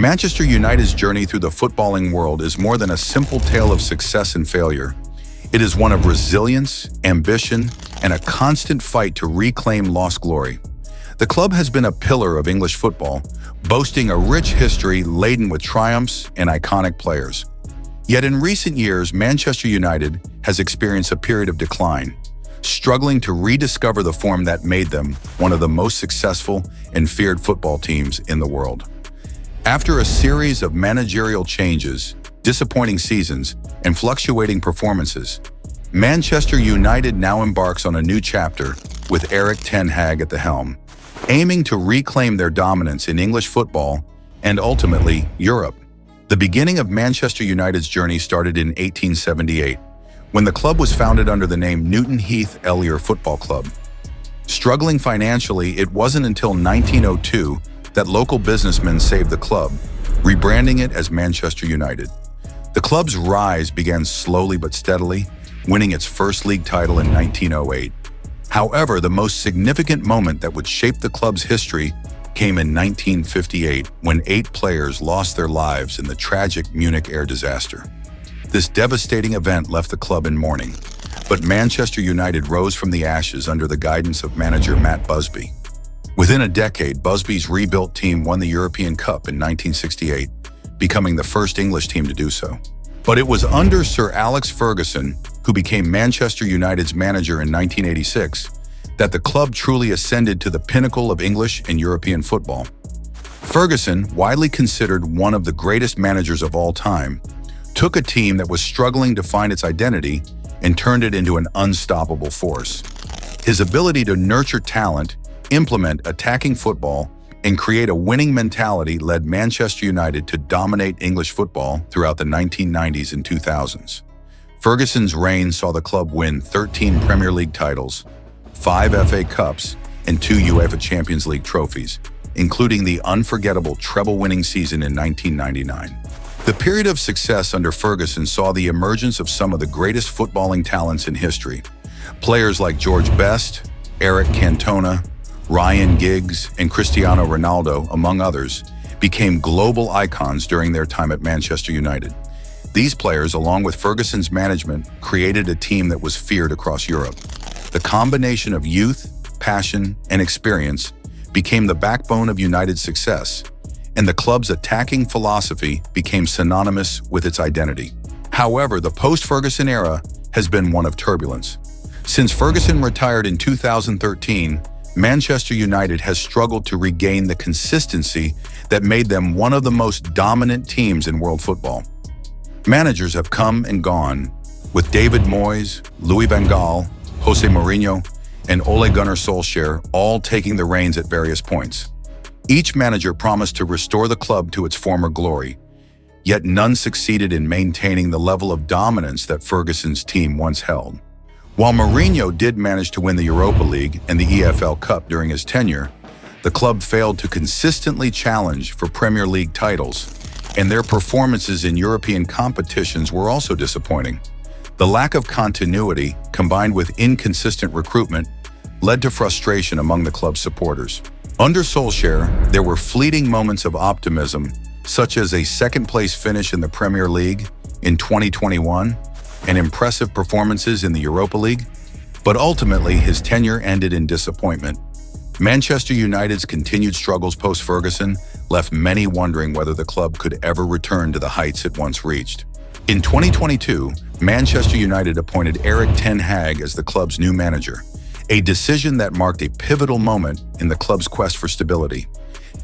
Manchester United's journey through the footballing world is more than a simple tale of success and failure. It is one of resilience, ambition, and a constant fight to reclaim lost glory. The club has been a pillar of English football, boasting a rich history laden with triumphs and iconic players. Yet in recent years, Manchester United has experienced a period of decline, struggling to rediscover the form that made them one of the most successful and feared football teams in the world. After a series of managerial changes, disappointing seasons, and fluctuating performances, Manchester United now embarks on a new chapter with Erik Ten Hag at the helm, aiming to reclaim their dominance in English football and ultimately Europe. The beginning of Manchester United's journey started in 1878, when the club was founded under the name Newton Heath Ellier Football Club. Struggling financially, it wasn't until 1902 that local businessmen saved the club, rebranding it as Manchester United. The club's rise began slowly but steadily, winning its first league title in 1908. However, the most significant moment that would shape the club's history came in 1958, when 8 players lost their lives in the tragic Munich air disaster. This devastating event left the club in mourning, but Manchester United rose from the ashes under the guidance of manager Matt Busby. Within a decade, Busby's rebuilt team won the European Cup in 1968, becoming the first English team to do so. But it was under Sir Alex Ferguson, who became Manchester United's manager in 1986, that the club truly ascended to the pinnacle of English and European football. Ferguson, widely considered one of the greatest managers of all time, took a team that was struggling to find its identity and turned it into an unstoppable force. His ability to nurture talent, implement attacking football, and create a winning mentality led Manchester United to dominate English football throughout the 1990s and 2000s. Ferguson's reign saw the club win 13 Premier League titles, 5 FA Cups, and 2 UEFA Champions League trophies, including the unforgettable treble-winning season in 1999. The period of success under Ferguson saw the emergence of some of the greatest footballing talents in history. Players like George Best, Eric Cantona, Ryan Giggs, and Cristiano Ronaldo, among others, became global icons during their time at Manchester United. These players, along with Ferguson's management, created a team that was feared across Europe. The combination of youth, passion, and experience became the backbone of United's success, and the club's attacking philosophy became synonymous with its identity. However, the post-Ferguson era has been one of turbulence. Since Ferguson retired in 2013, Manchester United has struggled to regain the consistency that made them one of the most dominant teams in world football. Managers have come and gone, with David Moyes, Louis van Gaal, Jose Mourinho, and Ole Gunnar Solskjaer all taking the reins at various points. Each manager promised to restore the club to its former glory, yet none succeeded in maintaining the level of dominance that Ferguson's team once held. While Mourinho did manage to win the Europa League and the EFL Cup during his tenure, the club failed to consistently challenge for Premier League titles, and their performances in European competitions were also disappointing. The lack of continuity, combined with inconsistent recruitment, led to frustration among the club's supporters. Under Solskjaer, there were fleeting moments of optimism, such as a second-place finish in the Premier League in 2021 and impressive performances in the Europa League, but ultimately his tenure ended in disappointment. Manchester United's continued struggles post-Ferguson left many wondering whether the club could ever return to the heights it once reached. In 2022, Manchester United appointed Erik Ten Hag as the club's new manager, a decision that marked a pivotal moment in the club's quest for stability.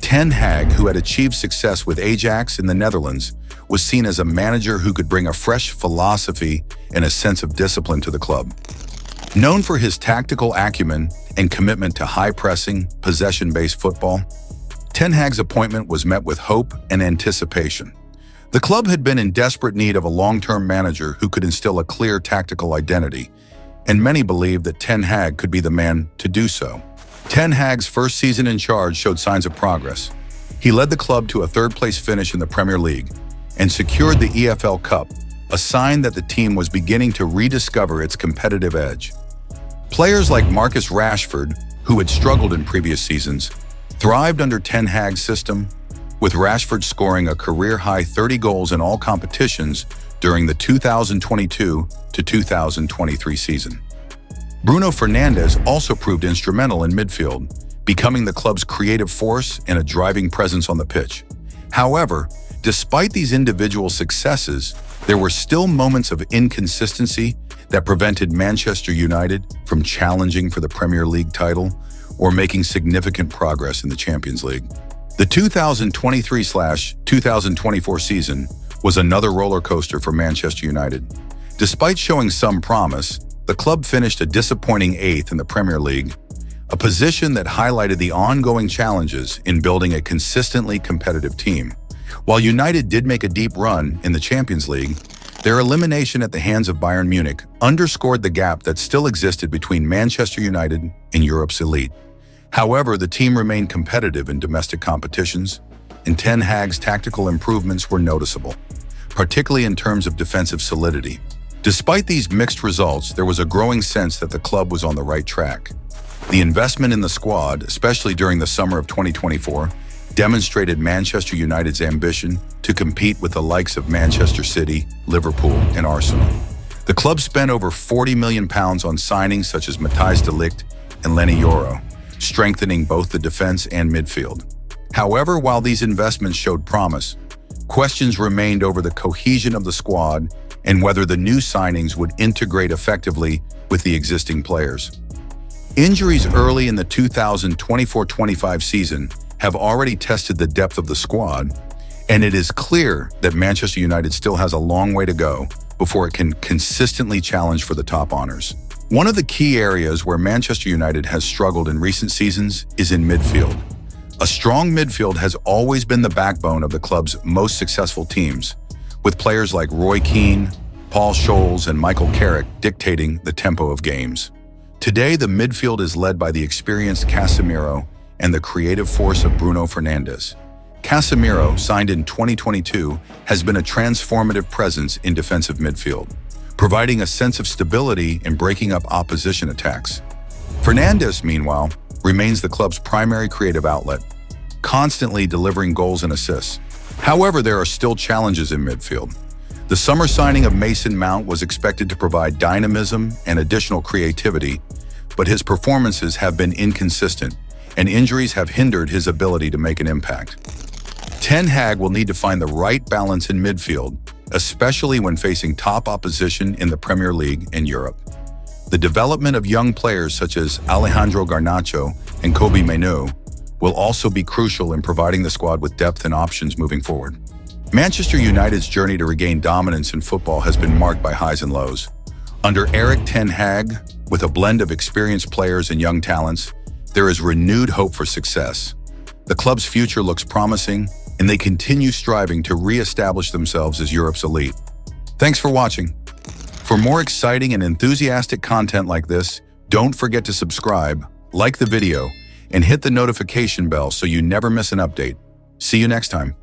Ten Hag, who had achieved success with Ajax in the Netherlands, was seen as a manager who could bring a fresh philosophy and a sense of discipline to the club. Known for his tactical acumen and commitment to high-pressing, possession-based football, Ten Hag's appointment was met with hope and anticipation. The club had been in desperate need of a long-term manager who could instill a clear tactical identity, and many believed that Ten Hag could be the man to do so. Ten Hag's first season in charge showed signs of progress. He led the club to a third-place finish in the Premier League and secured the EFL Cup, a sign that the team was beginning to rediscover its competitive edge. Players like Marcus Rashford, who had struggled in previous seasons, thrived under Ten Hag's system, with Rashford scoring a career-high 30 goals in all competitions during the 2022 to 2023 season. Bruno Fernandes also proved instrumental in midfield, becoming the club's creative force and a driving presence on the pitch. However, despite these individual successes, there were still moments of inconsistency that prevented Manchester United from challenging for the Premier League title or making significant progress in the Champions League. The 2023/2024 season was another roller coaster for Manchester United. Despite showing some promise, the club finished a disappointing 8th in the Premier League, a position that highlighted the ongoing challenges in building a consistently competitive team. While United did make a deep run in the Champions League, their elimination at the hands of Bayern Munich underscored the gap that still existed between Manchester United and Europe's elite. However, the team remained competitive in domestic competitions, and Ten Hag's tactical improvements were noticeable, particularly in terms of defensive solidity. Despite these mixed results, there was a growing sense that the club was on the right track. The investment in the squad, especially during the summer of 2024, demonstrated Manchester United's ambition to compete with the likes of Manchester City, Liverpool, and Arsenal. The club spent over £40 million on signings such as Matthijs de Ligt and Lenny Yoro, strengthening both the defense and midfield. However, while these investments showed promise, questions remained over the cohesion of the squad and whether the new signings would integrate effectively with the existing players. Injuries early in the 2024-25 season have already tested the depth of the squad, and it is clear that Manchester United still has a long way to go before it can consistently challenge for the top honors. One of the key areas where Manchester United has struggled in recent seasons is in midfield. A strong midfield has always been the backbone of the club's most successful teams, with players like Roy Keane, Paul Scholes, and Michael Carrick dictating the tempo of games. Today, the midfield is led by the experienced Casemiro and the creative force of Bruno Fernandes. Casemiro, signed in 2022, has been a transformative presence in defensive midfield, providing a sense of stability in breaking up opposition attacks. Fernandes, meanwhile, remains the club's primary creative outlet, constantly delivering goals and assists. However, there are still challenges in midfield. The summer signing of Mason Mount was expected to provide dynamism and additional creativity, but his performances have been inconsistent, and injuries have hindered his ability to make an impact. Ten Hag will need to find the right balance in midfield, especially when facing top opposition in the Premier League and Europe. The development of young players such as Alejandro Garnacho and Kobbie Mainoo will also be crucial in providing the squad with depth and options moving forward. Manchester United's journey to regain dominance in football has been marked by highs and lows. Under Erik Ten Hag, with a blend of experienced players and young talents, there is renewed hope for success. The club's future looks promising, and they continue striving to re-establish themselves as Europe's elite. Thanks for watching. For more exciting and enthusiastic content like this, don't forget to subscribe, like the video, and hit the notification bell so you never miss an update. See you next time.